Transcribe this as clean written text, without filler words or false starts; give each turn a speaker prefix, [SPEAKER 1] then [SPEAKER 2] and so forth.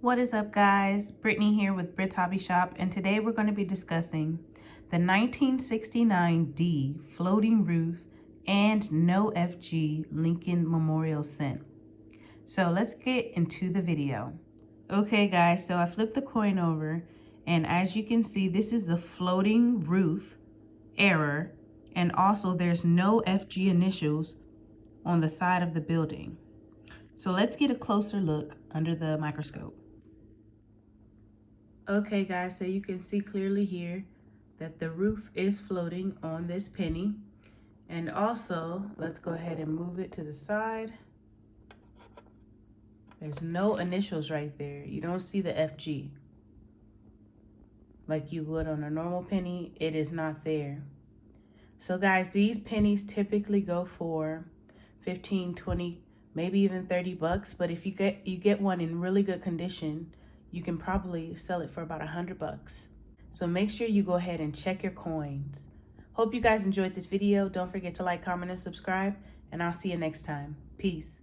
[SPEAKER 1] What is up, guys? Brittany here with Brit's Hobby Shop, and today we're going to be discussing the 1969 D floating roof and no FG Lincoln Memorial Cent. So let's get into the video. Okay guys, so I flipped the coin over, and as you can see, this is the floating roof error, and also there's no FG initials on the side of the building. So let's get a closer look under the microscope. Okay guys, so you can see clearly here that the roof is floating on this penny. And also, let's go ahead and move it to the side. There's no initials right there. You don't see the FG like you would on a normal penny. It is not there. So guys, these pennies typically go for 15, 20, maybe even 30 bucks. But if you get one in really good condition, you can probably sell it for about 100 bucks. So make sure you go ahead and check your coins. Hope you guys enjoyed this video. Don't forget to like, comment, and subscribe, and I'll see you next time. Peace.